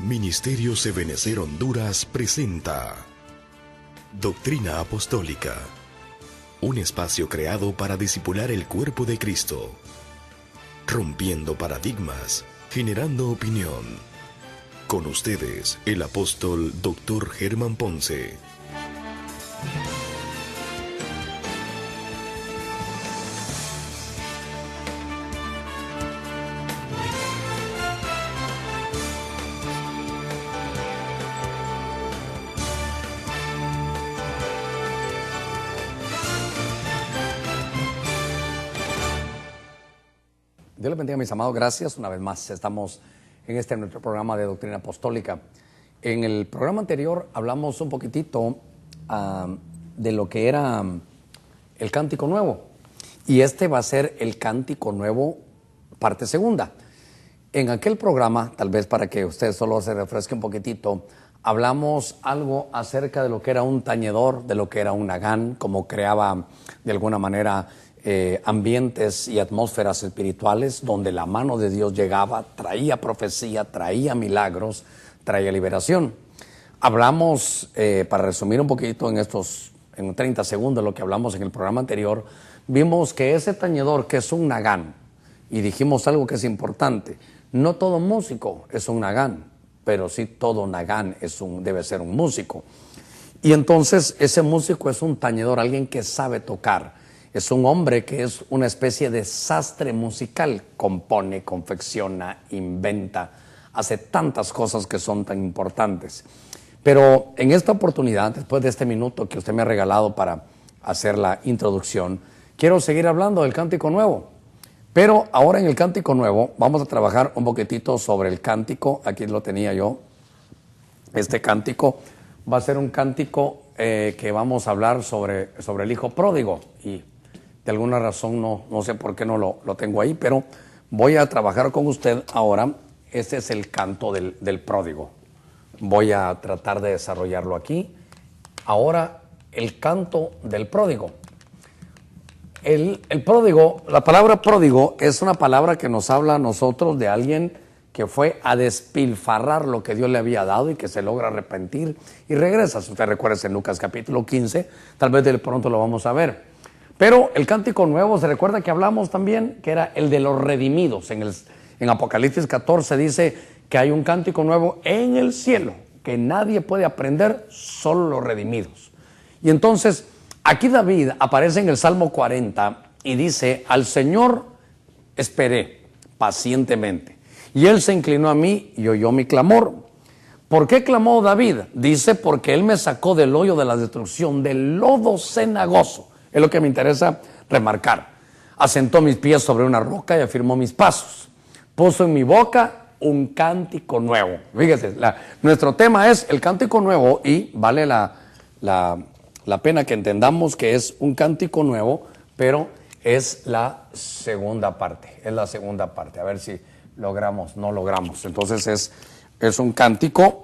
Ministerios Ebenecer Honduras presenta Doctrina Apostólica, un espacio creado para discipular el cuerpo de Cristo, rompiendo paradigmas, generando opinión. Con ustedes, el apóstol Dr. Germán Ponce. Dios les bendiga, mis amados, gracias. Una vez más estamos en nuestro programa de Doctrina Apostólica. En el programa anterior hablamos un poquitito de lo que era el Cántico Nuevo. Y este va a ser el Cántico Nuevo, parte segunda. En aquel programa, tal vez para que usted solo se refresque un poquitito, hablamos algo acerca de lo que era un tañedor, de lo que era un nagán, cómo creaba de alguna manera ambientes y atmósferas espirituales donde la mano de Dios llegaba, traía profecía, traía milagros, traía liberación. Hablamos, para resumir un poquito en 30 segundos lo que hablamos en el programa anterior, vimos que ese tañedor que es un nagán, y dijimos algo que es importante, no todo músico es un nagán, pero sí todo nagán debe ser un músico. Y entonces ese músico es un tañedor, alguien que sabe tocar. Es un hombre que es una especie de sastre musical, compone, confecciona, inventa, hace tantas cosas que son tan importantes. Pero en esta oportunidad, después de este minuto que usted me ha regalado para hacer la introducción, quiero seguir hablando del Cántico Nuevo. Pero ahora en el Cántico Nuevo vamos a trabajar un poquitito sobre el cántico. Aquí lo tenía yo. Este cántico va a ser un cántico que vamos a hablar sobre el hijo pródigo. Y de alguna razón no sé por qué no lo tengo ahí, pero voy a trabajar con usted ahora. Este es el canto del pródigo. Voy a tratar de desarrollarlo aquí. Ahora, el canto del pródigo. El pródigo, la palabra pródigo es una palabra que nos habla a nosotros de alguien que fue a despilfarrar lo que Dios le había dado y que se logra arrepentir y regresa. Si usted recuerda, en Lucas capítulo 15, tal vez de pronto lo vamos a ver. Pero el Cántico Nuevo, se recuerda que hablamos también que era el de los redimidos. En Apocalipsis 14 dice que hay un Cántico Nuevo en el cielo que nadie puede aprender, solo los redimidos. Y entonces aquí David aparece en el Salmo 40 y dice: al Señor esperé pacientemente, y Él se inclinó a mí y oyó mi clamor. ¿Por qué clamó David? Dice: porque Él me sacó del hoyo de la destrucción, del lodo cenagoso. Es lo que me interesa remarcar. Asentó mis pies sobre una roca y afirmó mis pasos. Puso en mi boca un cántico nuevo. Fíjese, nuestro tema es el Cántico Nuevo, y vale la pena que entendamos que es un cántico nuevo, pero es la segunda parte. Es la segunda parte. A ver si logramos, no logramos. Entonces es un cántico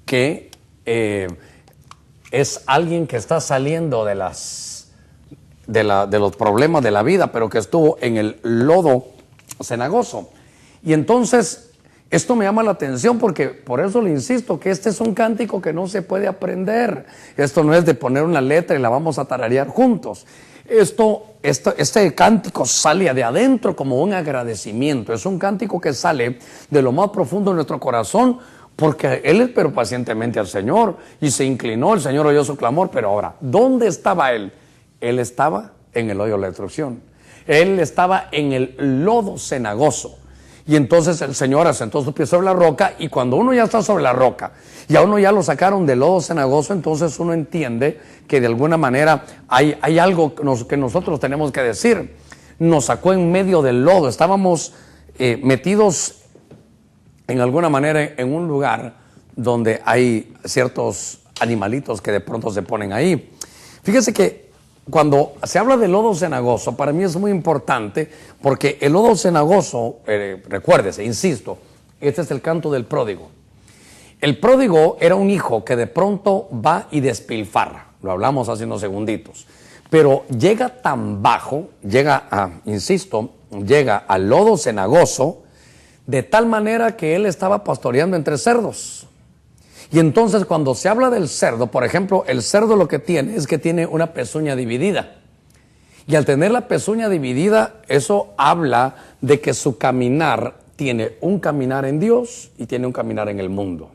que es alguien que está saliendo de los problemas de la vida, pero que estuvo en el lodo cenagoso. Y entonces esto me llama la atención, porque por eso le insisto que este es un cántico que no se puede aprender. Esto no es de poner una letra y la vamos a tararear juntos. Este cántico sale de adentro como un agradecimiento. Es un cántico que sale de lo más profundo de nuestro corazón, porque Él esperó pacientemente al Señor y se inclinó. El Señor oyó su clamor. Pero ahora, ¿dónde estaba Él? Él estaba en el hoyo de la destrucción. Él estaba en el lodo cenagoso. Y entonces el Señor asentó sus pies sobre la roca, y cuando uno ya está sobre la roca y a uno ya lo sacaron del lodo cenagoso, entonces uno entiende que de alguna manera hay algo que nosotros tenemos que decir. Nos sacó en medio del lodo. Estábamos metidos en alguna manera en un lugar donde hay ciertos animalitos que de pronto se ponen ahí. Fíjese que cuando se habla de lodo cenagoso, para mí es muy importante, porque el lodo cenagoso, recuérdese, insisto, este es el canto del pródigo. El pródigo era un hijo que de pronto va y despilfarra, lo hablamos hace unos segunditos, pero llega tan bajo, llega al lodo cenagoso, de tal manera que él estaba pastoreando entre cerdos. Y entonces cuando se habla del cerdo, por ejemplo, el cerdo lo que tiene es que tiene una pezuña dividida. Y al tener la pezuña dividida, eso habla de que su caminar tiene un caminar en Dios y tiene un caminar en el mundo.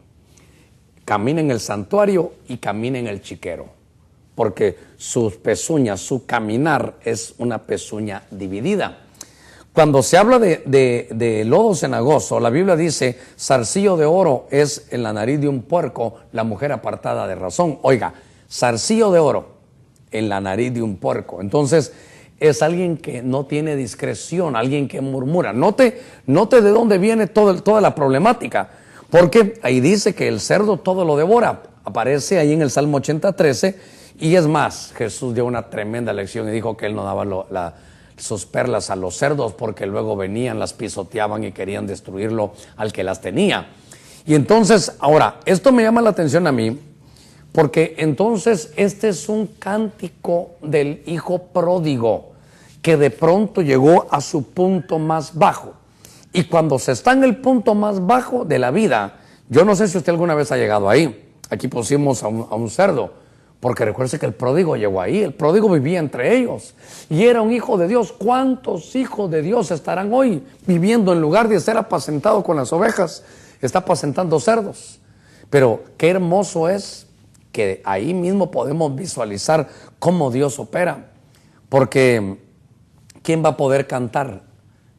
Camina en el santuario y camina en el chiquero, porque sus pezuñas, su caminar es una pezuña dividida. Cuando se habla de lodo cenagoso, la Biblia dice, zarcillo de oro es en la nariz de un puerco, la mujer apartada de razón. Oiga, zarcillo de oro en la nariz de un puerco. Entonces, es alguien que no tiene discreción, alguien que murmura. Note de dónde viene toda la problemática, porque ahí dice que el cerdo todo lo devora. Aparece ahí en el Salmo 80:13, y es más, Jesús dio una tremenda lección y dijo que él no daba sus perlas a los cerdos, porque luego venían, las pisoteaban y querían destruirlo al que las tenía. Y entonces, ahora, esto me llama la atención a mí, porque entonces este es un cántico del hijo pródigo, que de pronto llegó a su punto más bajo. Y cuando se está en el punto más bajo de la vida, yo no sé si usted alguna vez ha llegado ahí. Aquí pusimos a un cerdo, porque recuerde que el pródigo llegó ahí, el pródigo vivía entre ellos y era un hijo de Dios. ¿Cuántos hijos de Dios estarán hoy viviendo, en lugar de ser apacentado con las ovejas, está apacentando cerdos? Pero qué hermoso es que ahí mismo podemos visualizar cómo Dios opera, porque ¿quién va a poder cantar?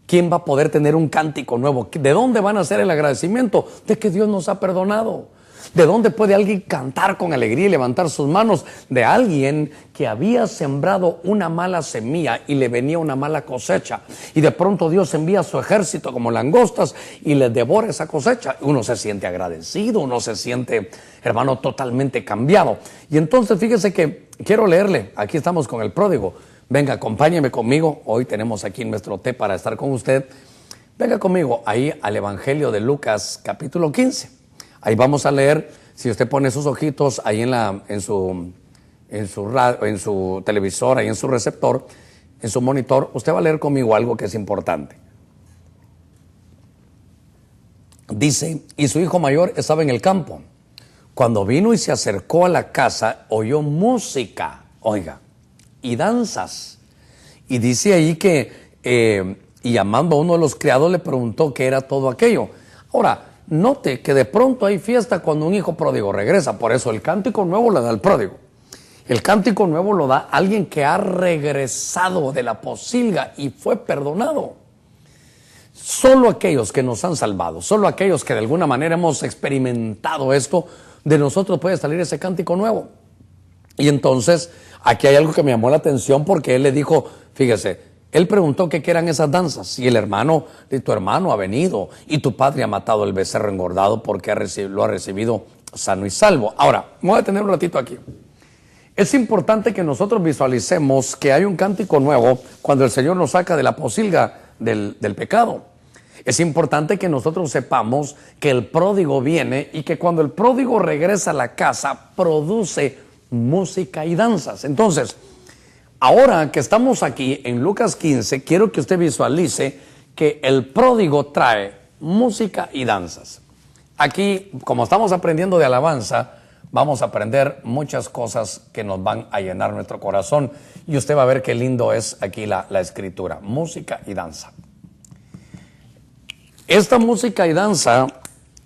¿Quién va a poder tener un cántico nuevo? ¿De dónde van a hacer el agradecimiento? De que Dios nos ha perdonado. ¿De dónde puede alguien cantar con alegría y levantar sus manos? De alguien que había sembrado una mala semilla y le venía una mala cosecha. Y de pronto Dios envía su ejército como langostas y les devora esa cosecha. Uno se siente agradecido, uno se siente, hermano, totalmente cambiado. Y entonces fíjese que quiero leerle, aquí estamos con el pródigo. Venga, acompáñeme conmigo. Hoy tenemos aquí nuestro té para estar con usted. Venga conmigo ahí al Evangelio de Lucas, capítulo 15. Ahí vamos a leer, si usted pone sus ojitos ahí en su televisor, ahí en su receptor, en su monitor, usted va a leer conmigo algo que es importante. Dice, y su hijo mayor estaba en el campo. Cuando vino y se acercó a la casa, oyó música, oiga, y danzas. Y dice ahí que, y llamando a uno de los criados, le preguntó qué era todo aquello. Ahora, note que de pronto hay fiesta cuando un hijo pródigo regresa. Por eso el cántico nuevo lo da el pródigo. El cántico nuevo lo da alguien que ha regresado de la posilga y fue perdonado. Solo aquellos que nos han salvado, solo aquellos que de alguna manera hemos experimentado esto, de nosotros puede salir ese cántico nuevo. Y entonces aquí hay algo que me llamó la atención, porque él le dijo, fíjese, él preguntó qué eran esas danzas, y el hermano, tu hermano ha venido y tu padre ha matado el becerro engordado porque lo ha recibido sano y salvo. Ahora, voy a detener un ratito aquí. Es importante que nosotros visualicemos que hay un cántico nuevo cuando el Señor nos saca de la posilga del pecado. Es importante que nosotros sepamos que el pródigo viene y que cuando el pródigo regresa a la casa produce música y danzas. Entonces, ahora que estamos aquí en Lucas 15, quiero que usted visualice que el pródigo trae música y danzas. Aquí, como estamos aprendiendo de alabanza, vamos a aprender muchas cosas que nos van a llenar nuestro corazón, y usted va a ver qué lindo es aquí la escritura, música y danza. Esta música y danza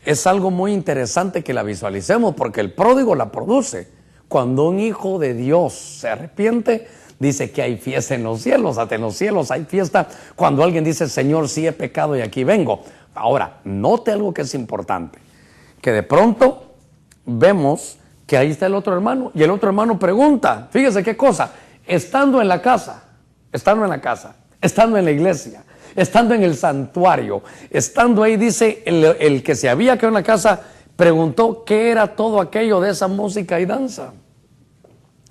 es algo muy interesante que la visualicemos, porque el pródigo la produce. Cuando un hijo de Dios se arrepiente, dice que hay fiesta en los cielos, hasta en los cielos hay fiesta cuando alguien dice, Señor, sí he pecado y aquí vengo. Ahora, note algo que es importante, que de pronto vemos que ahí está el otro hermano, y el otro hermano pregunta, fíjese qué cosa, estando en la casa, estando en la iglesia, estando en el santuario, estando ahí, dice, el que se había quedado en la casa, preguntó qué era todo aquello de esa música y danza.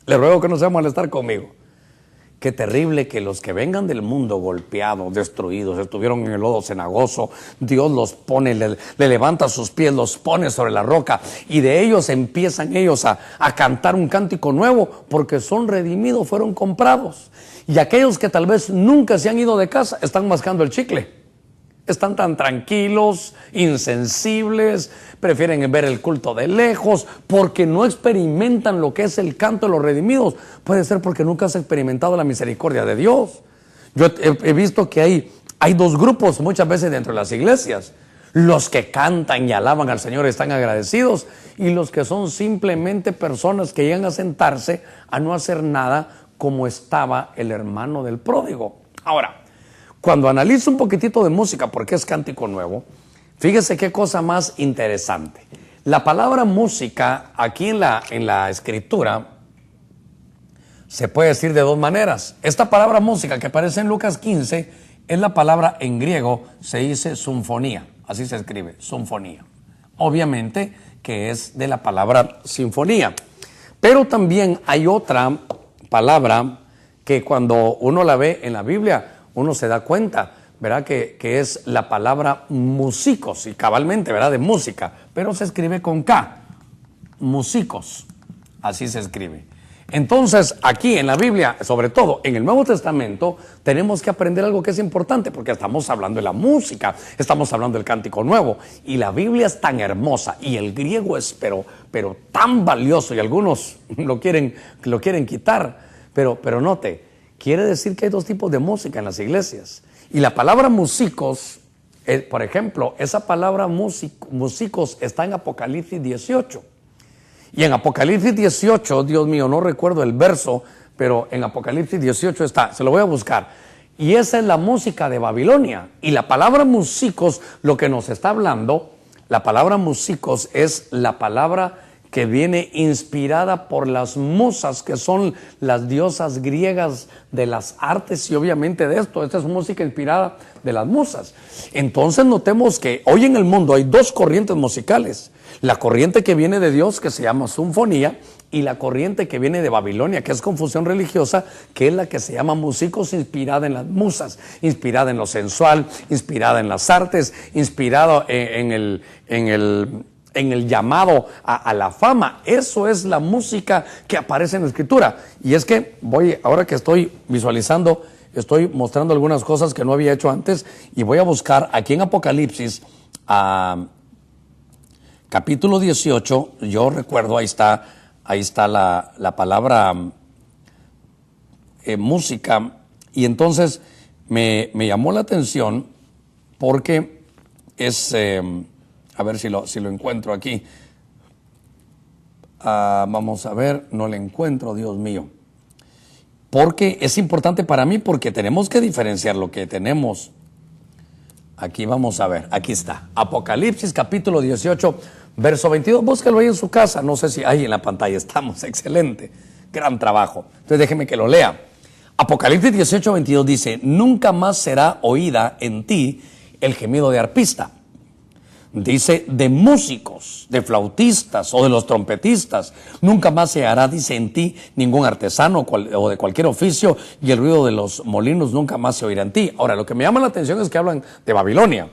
Le ruego que no se va a molestar conmigo. Qué terrible que los que vengan del mundo golpeados, destruidos, estuvieron en el lodo cenagoso, Dios los pone, le levanta sus pies, los pone sobre la roca, y de ellos empiezan ellos a cantar un cántico nuevo, porque son redimidos, fueron comprados. Y aquellos que tal vez nunca se han ido de casa, están mascando el chicle. Están tan tranquilos, insensibles, prefieren ver el culto de lejos, porque no experimentan lo que es el canto de los redimidos. Puede ser porque nunca has experimentado la misericordia de Dios. Yo he visto que hay dos grupos muchas veces dentro de las iglesias. Los que cantan y alaban al Señor están agradecidos, y los que son simplemente personas que llegan a sentarse a no hacer nada, como estaba el hermano del pródigo. Ahora, cuando analizo un poquitito de música, porque es cántico nuevo, fíjese qué cosa más interesante. La palabra música aquí en la escritura se puede decir de dos maneras. Esta palabra música que aparece en Lucas 15 es la palabra en griego, se dice sinfonía, así se escribe, sinfonía. Obviamente que es de la palabra sinfonía. Pero también hay otra palabra que cuando uno la ve en la Biblia, uno se da cuenta, ¿verdad? Que es la palabra músicos, y cabalmente, ¿verdad? De música, pero se escribe con K, músicos, así se escribe. Entonces, aquí en la Biblia, sobre todo en el Nuevo Testamento, tenemos que aprender algo que es importante, porque estamos hablando de la música, estamos hablando del cántico nuevo, y la Biblia es tan hermosa, y el griego es pero tan valioso, y algunos lo quieren quitar, pero note, quiere decir que hay dos tipos de música en las iglesias. Y la palabra músicos, por ejemplo, esa palabra músicos está en Apocalipsis 18. Y en Apocalipsis 18, Dios mío, no recuerdo el verso, pero en Apocalipsis 18 está, se lo voy a buscar. Y esa es la música de Babilonia. Y la palabra músicos, lo que nos está hablando, la palabra músicos es la palabra que viene inspirada por las musas, que son las diosas griegas de las artes, y obviamente de esto, esta es música inspirada de las musas. Entonces notemos que hoy en el mundo hay dos corrientes musicales: la corriente que viene de Dios, que se llama sinfonía, y la corriente que viene de Babilonia, que es confusión religiosa, que es la que se llama músicos, inspirada en las musas, inspirada en lo sensual, inspirada en las artes, inspirada en el llamado a la fama. Eso es la música que aparece en la Escritura. Y es que ahora que estoy visualizando, estoy mostrando algunas cosas que no había hecho antes, y voy a buscar aquí en Apocalipsis, capítulo 18, yo recuerdo, ahí está la palabra música, y entonces me llamó la atención porque es... a ver si lo encuentro aquí. Vamos a ver, no lo encuentro, Dios mío. Porque es importante para mí, porque tenemos que diferenciar lo que tenemos. Aquí vamos a ver, aquí está. Apocalipsis capítulo 18, verso 22. Búsquelo ahí en su casa, no sé si ahí en la pantalla estamos, excelente, gran trabajo. Entonces déjeme que lo lea. Apocalipsis 18, 22 dice: nunca más será oída en ti el gemido de arpista. Dice, de músicos, de flautistas o de los trompetistas. Nunca más se hará, dice, en ti ningún artesano o de cualquier oficio, y el ruido de los molinos nunca más se oirá en ti. Ahora, lo que me llama la atención es que hablan de Babilonia.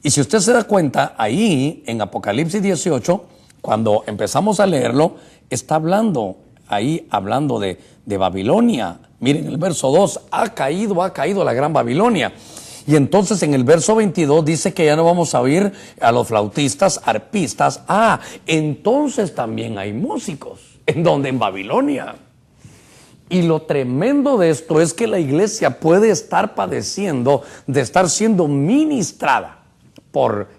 Y si usted se da cuenta, ahí en Apocalipsis 18, cuando empezamos a leerlo, está hablando de Babilonia. Miren el verso 2, ha caído la gran Babilonia. Y entonces en el verso 22 dice que ya no vamos a oír a los flautistas, arpistas. Entonces también hay músicos. ¿En dónde? En Babilonia. Y lo tremendo de esto es que la iglesia puede estar padeciendo de estar siendo ministrada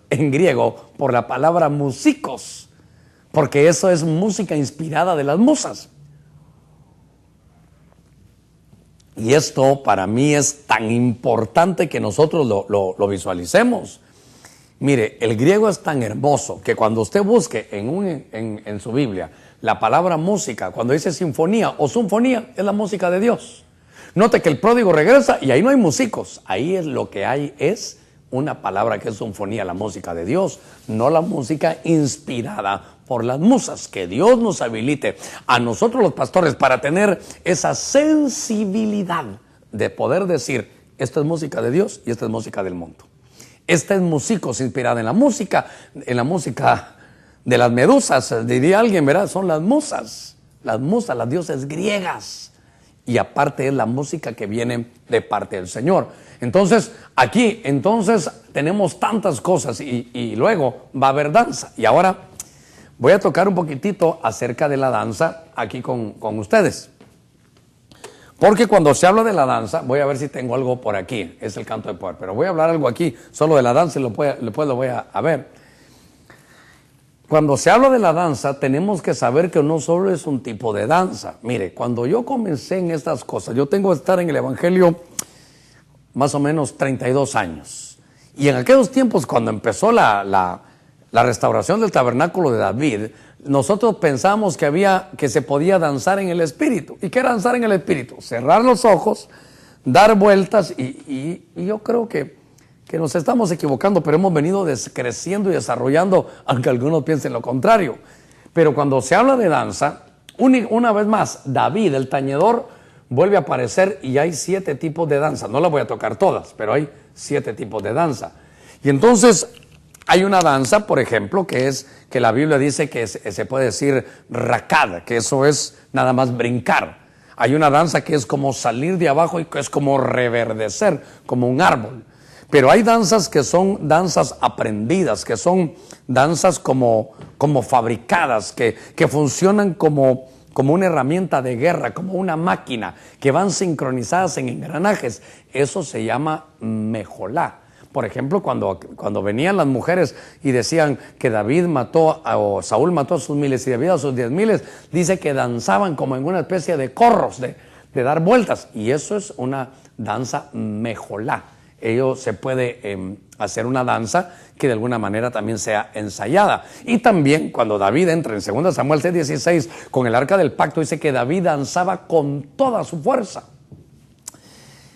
en griego, por la palabra músicos, porque eso es música inspirada de las musas. Y esto para mí es tan importante que nosotros lo visualicemos. Mire, el griego es tan hermoso que cuando usted busque en su Biblia la palabra música, cuando dice sinfonía o sinfonía, es la música de Dios. Note que el pródigo regresa y ahí no hay músicos. Ahí es lo que hay, es una palabra que es sinfonía, la música de Dios, no la música inspirada por las musas. Que Dios nos habilite a nosotros los pastores para tener esa sensibilidad de poder decir: esta es música de Dios y esta es música del mundo. Esta es músicos inspirada en la música de las medusas, diría alguien, ¿verdad? Son las musas, las diosas griegas. y aparte es la música que viene de parte del Señor. Entonces, aquí, tenemos tantas cosas y luego va a haber danza. Y ahora voy a tocar un poquitito acerca de la danza aquí con ustedes. Porque cuando se habla de la danza, voy a ver si tengo algo por aquí, es el canto de poder, pero voy a hablar algo aquí, solo de la danza y después lo voy a ver. Cuando se habla de la danza, tenemos que saber que no solo es un tipo de danza. Mire, cuando yo comencé en estas cosas, yo tengo que estar en el Evangelio más o menos 32 años. Y en aquellos tiempos, cuando empezó la restauración del tabernáculo de David, nosotros pensamos que se podía danzar en el espíritu. ¿Y qué era danzar en el espíritu? Cerrar los ojos, dar vueltas y yo creo que nos estamos equivocando, pero hemos venido creciendo y desarrollando, aunque algunos piensen lo contrario. Pero cuando se habla de danza, una vez más, David, el tañedor, vuelve a aparecer y hay 7 tipos de danza. No las voy a tocar todas, pero hay 7 tipos de danza. Y entonces hay una danza, por ejemplo, que la Biblia dice que se puede decir rakad, que eso es nada más brincar. Hay una danza que es como salir de abajo y que es como reverdecer, como un árbol. Pero hay danzas que son danzas aprendidas, que son danzas como fabricadas, que funcionan como una herramienta de guerra, como una máquina, que van sincronizadas en engranajes. Eso se llama mejolá. Por ejemplo, cuando venían las mujeres y decían que Saúl mató a sus miles y David a sus 10,000, dice que danzaban como en una especie de corros, de dar vueltas. Y eso es una danza mejolá. Se puede hacer una danza que de alguna manera también sea ensayada. Y también cuando David entra en 2 Samuel 6:16 con el arca del pacto, dice que David danzaba con toda su fuerza.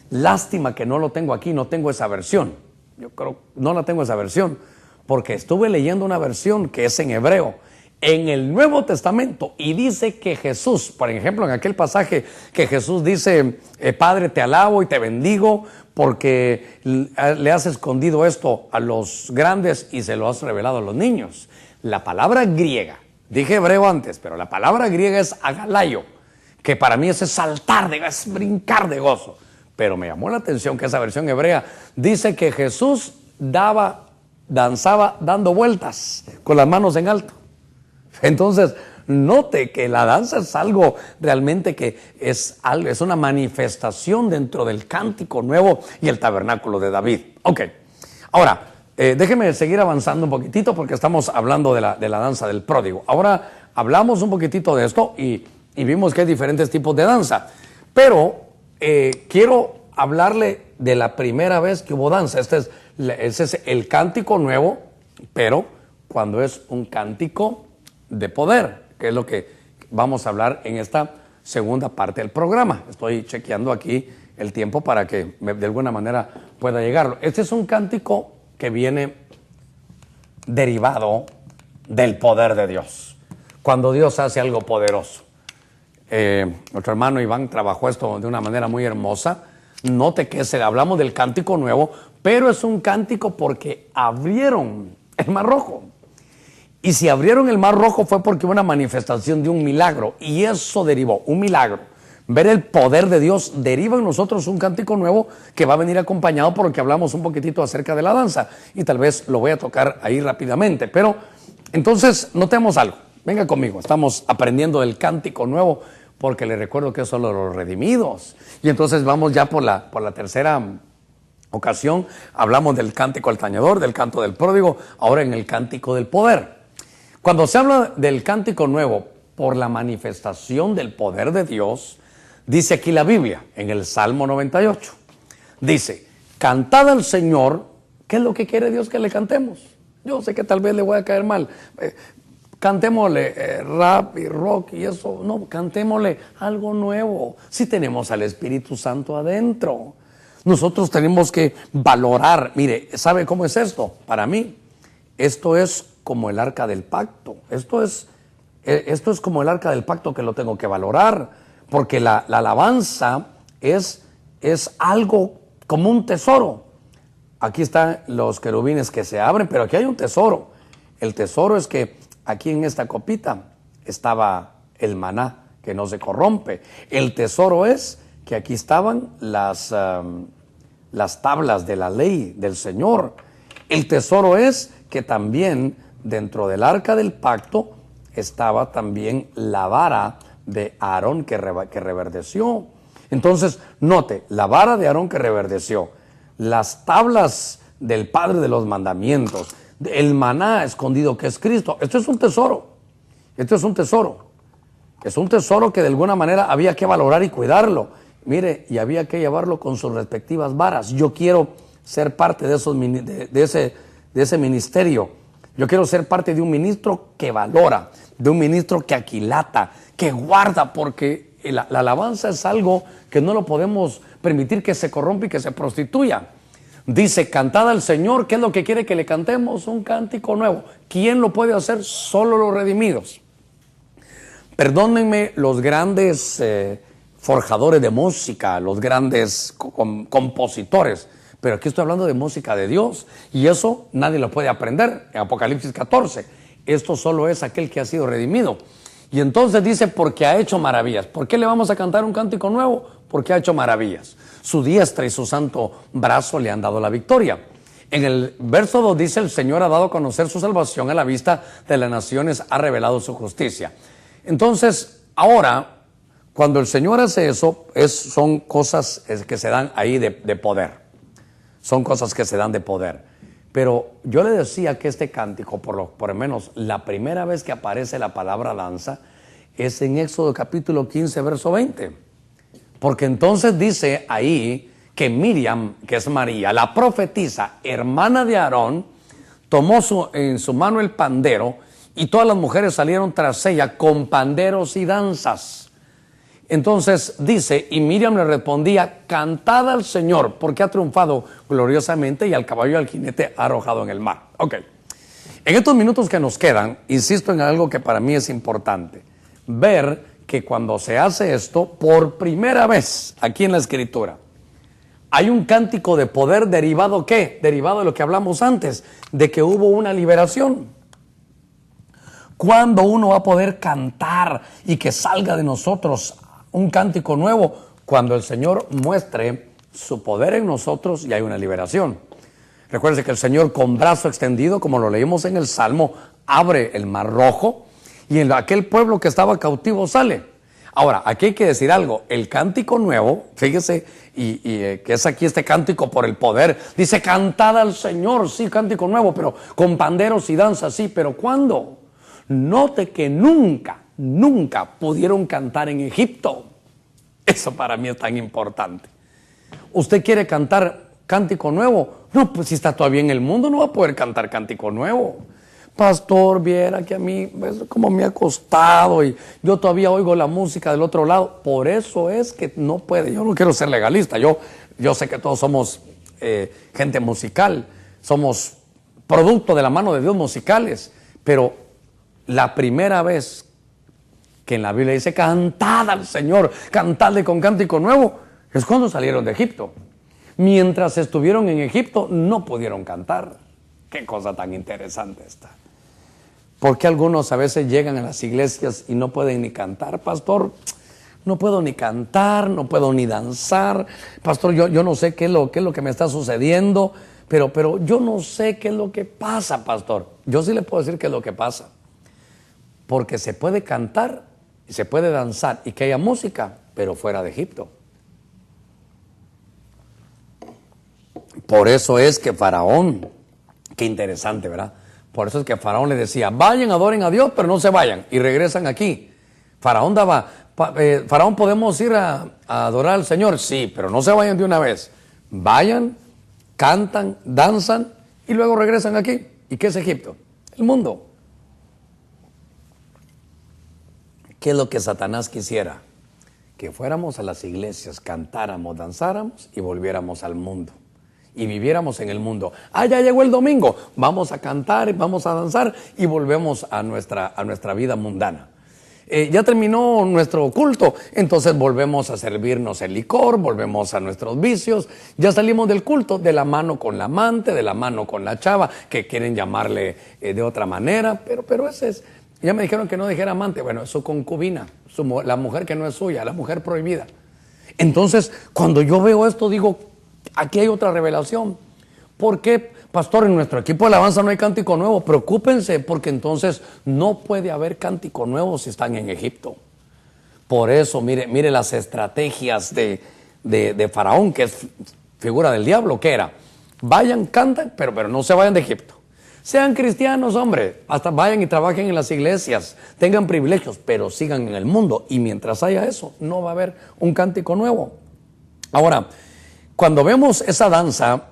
Lástima que no lo tengo aquí, no tengo esa versión. Yo creo no la tengo esa versión, porque estuve leyendo una versión que es en hebreo, en el Nuevo Testamento, y dice que Jesús, por ejemplo, en aquel pasaje que Jesús dice, Padre, te alabo y te bendigo, porque le has escondido esto a los grandes y se lo has revelado a los niños. La palabra griega, dije hebreo antes, pero la palabra griega es agalayo, que para mí es saltar, es brincar de gozo. Pero me llamó la atención que esa versión hebrea dice que Jesús danzaba dando vueltas con las manos en alto. Entonces, note que la danza es algo realmente que es una manifestación dentro del cántico nuevo y el tabernáculo de David. Ok, ahora, déjeme seguir avanzando un poquitito porque estamos hablando de la danza del pródigo. Ahora hablamos un poquitito de esto y vimos que hay diferentes tipos de danza. Pero quiero hablarle de la primera vez que hubo danza. Ese es el cántico nuevo, pero cuando es un cántico de poder, que es lo que vamos a hablar en esta segunda parte del programa. Estoy chequeando aquí el tiempo para que de alguna manera pueda llegarlo. Este es un cántico que viene derivado del poder de Dios. Cuando Dios hace algo poderoso. Nuestro hermano Iván trabajó esto de una manera muy hermosa. Note que hablamos del cántico nuevo, pero es un cántico porque abrieron el Mar Rojo. Y si abrieron el Mar Rojo fue porque hubo una manifestación de un milagro. Y eso derivó, un milagro. Ver el poder de Dios deriva en nosotros un cántico nuevo que va a venir acompañado por lo que hablamos un poquitito acerca de la danza. Y tal vez lo voy a tocar ahí rápidamente. Pero entonces notemos algo. Venga conmigo, estamos aprendiendo del cántico nuevo porque les recuerdo que es solo los redimidos. Y entonces vamos ya por la tercera ocasión. Hablamos del cántico al tañedor, del canto del pródigo, ahora en el cántico del poder. Cuando se habla del cántico nuevo por la manifestación del poder de Dios, dice aquí la Biblia, en el Salmo 98, dice, cantad al Señor, ¿qué es lo que quiere Dios que le cantemos? Yo sé que tal vez le voy a caer mal, cantémosle rap y rock y eso, no, cantémosle algo nuevo, si tenemos al Espíritu Santo adentro. Nosotros tenemos que valorar, mire, ¿sabe cómo es esto? Para mí, esto es como el arca del pacto. Esto es como el arca del pacto que lo tengo que valorar, porque la alabanza es algo como un tesoro. Aquí están los querubines que se abren, pero aquí hay un tesoro. El tesoro es que aquí en esta copita estaba el maná que no se corrompe. El tesoro es que aquí estaban las tablas de la ley del Señor. El tesoro es que también dentro del arca del pacto estaba también la vara de Aarón que reverdeció. Entonces, note, la vara de Aarón que reverdeció, las tablas del Padre de los mandamientos, el maná escondido que es Cristo. Esto es un tesoro. Esto es un tesoro. Es un tesoro que de alguna manera había que valorar y cuidarlo. Mire, y había que llevarlo con sus respectivas varas. Yo quiero ser parte de ese ministerio. Yo quiero ser parte de un ministro que valora, de un ministro que aquilata, que guarda, porque la alabanza es algo que no lo podemos permitir que se corrompa y que se prostituya. Dice, cantad al Señor. ¿Qué es lo que quiere que le cantemos? Un cántico nuevo. ¿Quién lo puede hacer? Solo los redimidos. Perdónenme los grandes forjadores de música, los grandes compositores, pero aquí estoy hablando de música de Dios, y eso nadie lo puede aprender. En Apocalipsis 14, esto solo es aquel que ha sido redimido. Y entonces dice, porque ha hecho maravillas. ¿Por qué le vamos a cantar un cántico nuevo? Porque ha hecho maravillas. Su diestra y su santo brazo le han dado la victoria. En el verso 2 dice, el Señor ha dado a conocer su salvación, a la vista de las naciones ha revelado su justicia. Entonces, ahora, cuando el Señor hace eso, son cosas que se dan ahí de poder. Son cosas que se dan de poder. Pero yo le decía que este cántico, por lo menos la primera vez que aparece la palabra danza, es en Éxodo capítulo 15, verso 20. Porque entonces dice ahí que Miriam, que es María, la profetisa, hermana de Aarón, tomó en su mano el pandero, y todas las mujeres salieron tras ella con panderos y danzas. Entonces dice, y Miriam le respondía, cantad al Señor, porque ha triunfado gloriosamente y al caballo y al jinete ha arrojado en el mar. Ok, en estos minutos que nos quedan, insisto en algo que para mí es importante, ver que cuando se hace esto, por primera vez aquí en la Escritura, hay un cántico de poder derivado, ¿qué? Derivado de lo que hablamos antes, de que hubo una liberación. ¿Cuándo uno va a poder cantar y que salga de nosotros un cántico nuevo? Cuando el Señor muestre su poder en nosotros y hay una liberación. Recuerden que el Señor con brazo extendido, como lo leímos en el Salmo, abre el mar rojo y en aquel pueblo que estaba cautivo sale. Ahora, aquí hay que decir algo. El cántico nuevo, fíjese, que es aquí este cántico por el poder, dice cantad al Señor, sí, cántico nuevo, pero con panderos y danzas, sí, pero ¿cuándo? Note que nunca pudieron cantar en Egipto. Eso para mí es tan importante. ¿Usted quiere cantar cántico nuevo? No, pues si está todavía en el mundo no va a poder cantar cántico nuevo. Pastor, viera que a mí pues, como me ha costado y yo todavía oigo la música del otro lado. Por eso es que no puede. Yo no quiero ser legalista. Yo sé que todos somos gente musical. Somos producto de la mano de Dios musicales. Pero la primera vez que en la Biblia dice cantad al Señor, cantadle con cántico nuevo, es cuando salieron de Egipto. Mientras estuvieron en Egipto no pudieron cantar. Qué cosa tan interesante esta. ¿Por qué algunos a veces llegan a las iglesias y no pueden ni cantar? Pastor, no puedo ni cantar, no puedo ni danzar. Pastor, yo no sé qué es lo que me está sucediendo, pero yo no sé qué es lo que pasa, pastor. Yo sí le puedo decir qué es lo que pasa. Porque se puede cantar y se puede danzar y que haya música, pero fuera de Egipto. Por eso es que Faraón, qué interesante, ¿verdad? Por eso es que Faraón le decía, vayan, adoren a Dios, pero no se vayan, y regresan aquí. Faraón Faraón, ¿podemos ir a adorar al Señor? Sí, pero no se vayan de una vez. Vayan, cantan, danzan, y luego regresan aquí. ¿Y qué es Egipto? El mundo. ¿Qué es lo que Satanás quisiera? Que fuéramos a las iglesias, cantáramos, danzáramos y volviéramos al mundo. Y viviéramos en el mundo. Ya llegó el domingo, vamos a cantar, vamos a danzar y volvemos a nuestra vida mundana. Ya terminó nuestro culto, entonces volvemos a servirnos el licor, volvemos a nuestros vicios. Ya salimos del culto de la mano con la amante, de la mano con la chava, que quieren llamarle de otra manera, pero ese es... Ya me dijeron que no dijera amante. Bueno, es su concubina, la mujer que no es suya, la mujer prohibida. Entonces, cuando yo veo esto, digo, aquí hay otra revelación. ¿Por qué, pastor, en nuestro equipo de alabanza no hay cántico nuevo? Preocúpense, porque entonces no puede haber cántico nuevo si están en Egipto. Por eso, mire las estrategias de Faraón, que es figura del diablo. ¿Qué era? Vayan, canten, pero no se vayan de Egipto. Sean cristianos, hombre, hasta vayan y trabajen en las iglesias, tengan privilegios, pero sigan en el mundo. Y mientras haya eso, no va a haber un cántico nuevo. Ahora, cuando vemos esa danza,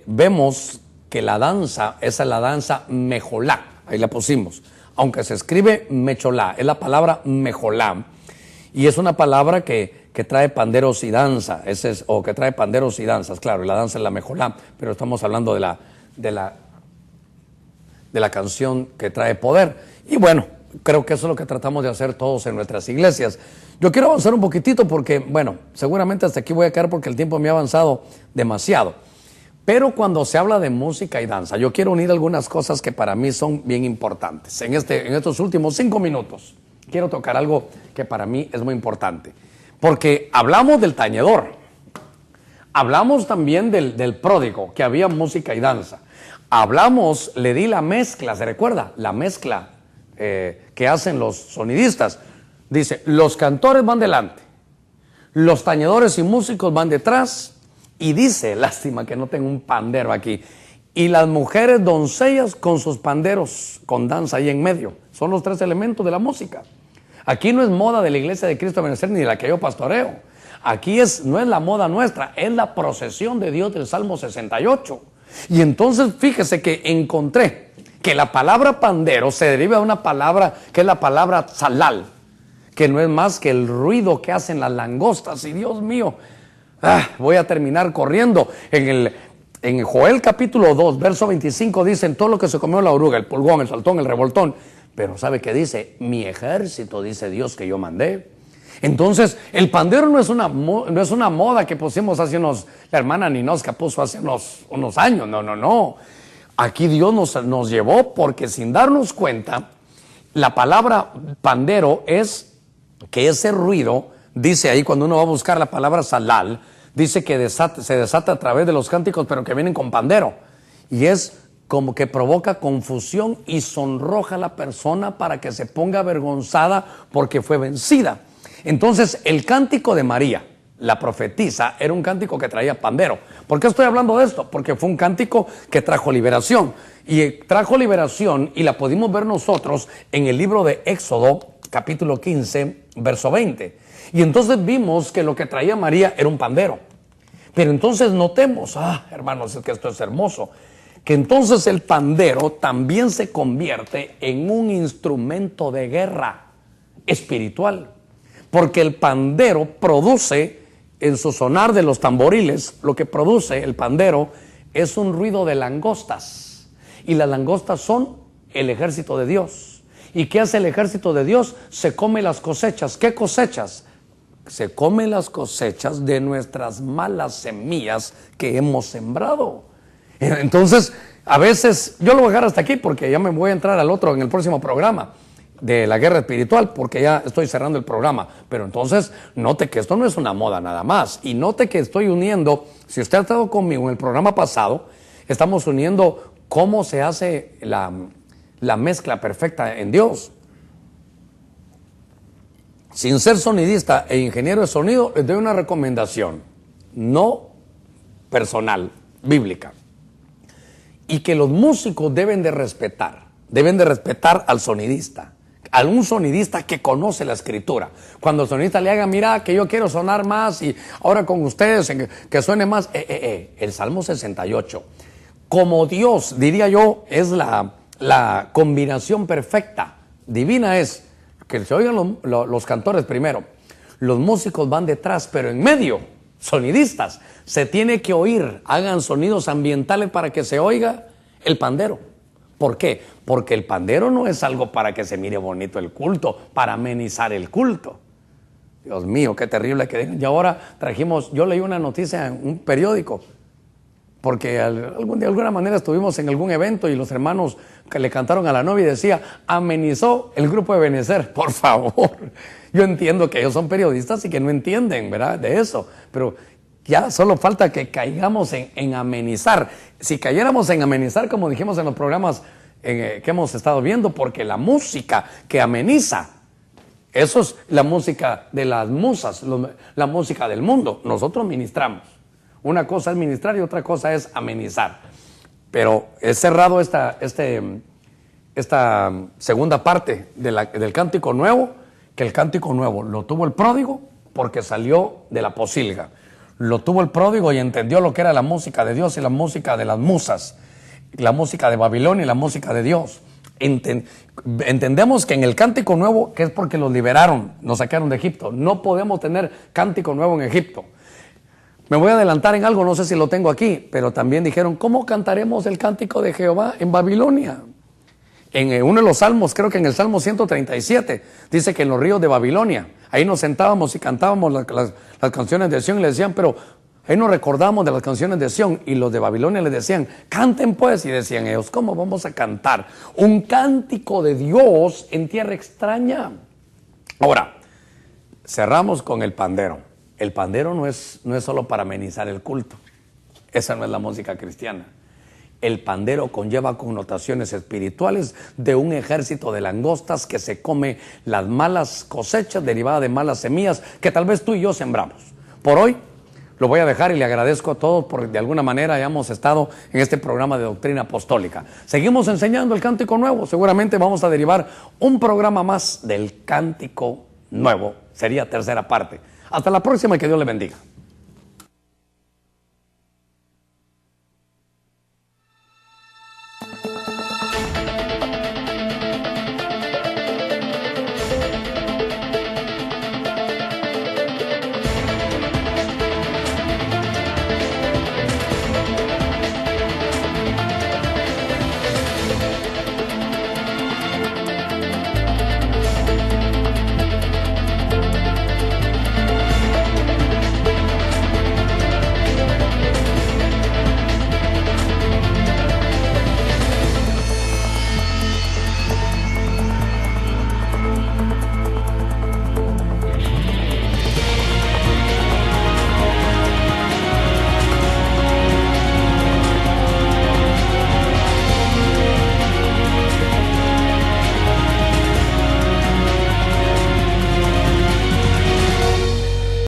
vemos que la danza, esa es la danza mejolá, ahí la pusimos, aunque se escribe mecholá, es la palabra mejolá, y es una palabra que trae panderos y danza, o que trae panderos y danzas, claro, la danza es la mejolá, pero estamos hablando de la canción que trae poder. Y bueno, creo que eso es lo que tratamos de hacer todos en nuestras iglesias. Yo quiero avanzar un poquitito porque, bueno, seguramente hasta aquí voy a quedar porque el tiempo me ha avanzado demasiado. Pero cuando se habla de música y danza, yo quiero unir algunas cosas que para mí son bien importantes. En estos últimos 5 minutos, quiero tocar algo que para mí es muy importante. Porque hablamos del tañedor, hablamos también del pródigo, que había música y danza. Hablamos, le di la mezcla, ¿se recuerda? La mezcla que hacen los sonidistas. Dice, los cantores van delante, los tañedores y músicos van detrás, y dice, lástima que no tengo un pandero aquí, y las mujeres doncellas con sus panderos, con danza ahí en medio. Son los 3 elementos de la música. Aquí no es moda de la Iglesia de Cristo de Benecer ni de la que yo pastoreo. Aquí no es la moda nuestra, es la procesión de Dios del Salmo 68. Y entonces fíjese que encontré que la palabra pandero se deriva de una palabra que es la palabra tzalal, que no es más que el ruido que hacen las langostas. Y Dios mío, voy a terminar corriendo. En Joel capítulo 2, verso 25 dicen todo lo que se comió la oruga, el pulgón, el saltón, el revoltón. Pero ¿sabe qué dice? Mi ejército, dice Dios, que yo mandé. Entonces, el pandero no es una moda que pusimos la hermana Ninosca puso hace unos años. No. Aquí Dios nos llevó porque sin darnos cuenta, la palabra pandero es que ese ruido, dice ahí cuando uno va a buscar la palabra salal, dice que se desata a través de los cánticos, pero que vienen con pandero. Y es como que provoca confusión y sonroja a la persona para que se ponga avergonzada porque fue vencida. Entonces, el cántico de María, la profetisa, era un cántico que traía pandero. ¿Por qué estoy hablando de esto? Porque fue un cántico que trajo liberación. Y trajo liberación y la pudimos ver nosotros en el libro de Éxodo, capítulo 15, verso 20. Y entonces vimos que lo que traía María era un pandero. Pero entonces notemos, hermanos, es que esto es hermoso, que entonces el pandero también se convierte en un instrumento de guerra espiritual. Porque el pandero produce, en su sonar de los tamboriles, lo que produce el pandero es un ruido de langostas. Y las langostas son el ejército de Dios. ¿Y qué hace el ejército de Dios? Se come las cosechas. ¿Qué cosechas? Se come las cosechas de nuestras malas semillas que hemos sembrado. Entonces, a veces, yo lo voy a dejar hasta aquí porque ya me voy a entrar en el próximo programa de la guerra espiritual, porque ya estoy cerrando el programa. Pero entonces, note que esto no es una moda nada más. Y note que estoy uniendo, si usted ha estado conmigo en el programa pasado, estamos uniendo cómo se hace la mezcla perfecta en Dios. Sin ser sonidista e ingeniero de sonido, les doy una recomendación, no personal, bíblica. Y que los músicos deben de respetar al sonidista, a un sonidista que conoce la escritura. Cuando el sonidista le haga, mira, que yo quiero sonar más y ahora con ustedes, que suene más, el Salmo 68. Como Dios, diría yo, es la combinación perfecta, divina es, que se oigan los cantores primero, los músicos van detrás, pero en medio, sonidistas, se tiene que oír, hagan sonidos ambientales para que se oiga el pandero. ¿Por qué? Porque el pandero no es algo para que se mire bonito el culto, para amenizar el culto. Dios mío, qué terrible que digan. Y ahora yo leí una noticia en un periódico, porque de alguna manera estuvimos en algún evento y los hermanos que le cantaron a la novia y decía, amenizó el grupo de Benecer. Por favor, yo entiendo que ellos son periodistas y que no entienden, ¿verdad?, de eso, pero ya solo falta que caigamos en amenizar. Si cayéramos en amenizar, como dijimos en los programas que hemos estado viendo, porque la música que ameniza, eso es la música de las musas, la música del mundo. Nosotros ministramos. Una cosa es ministrar y otra cosa es amenizar. Pero he cerrado esta segunda parte del Cántico Nuevo, que el Cántico Nuevo lo tuvo el pródigo porque salió de la posilga. Lo tuvo el pródigo y entendió lo que era la música de Dios y la música de las musas, la música de Babilonia y la música de Dios. Entendemos que en el Cántico Nuevo, que es porque los liberaron, nos sacaron de Egipto, no podemos tener Cántico Nuevo en Egipto. Me voy a adelantar en algo, no sé si lo tengo aquí, pero también dijeron, ¿cómo cantaremos el Cántico de Jehová en Babilonia? En uno de los salmos, creo que en el Salmo 137, dice que en los ríos de Babilonia, ahí nos sentábamos y cantábamos las canciones de Sión y le decían, pero ahí nos recordamos de las canciones de Sión, y los de Babilonia les decían, canten pues, y decían ellos, ¿cómo vamos a cantar un cántico de Dios en tierra extraña? Ahora, cerramos con el pandero. El pandero no es solo para amenizar el culto, esa no es la música cristiana. El pandero conlleva connotaciones espirituales de un ejército de langostas que se come las malas cosechas derivadas de malas semillas que tal vez tú y yo sembramos. Por hoy lo voy a dejar y le agradezco a todos porque de alguna manera hayamos estado en este programa de Doctrina Apostólica. Seguimos enseñando el Cántico Nuevo, seguramente vamos a derivar un programa más del Cántico Nuevo, sería tercera parte. Hasta la próxima y que Dios le bendiga.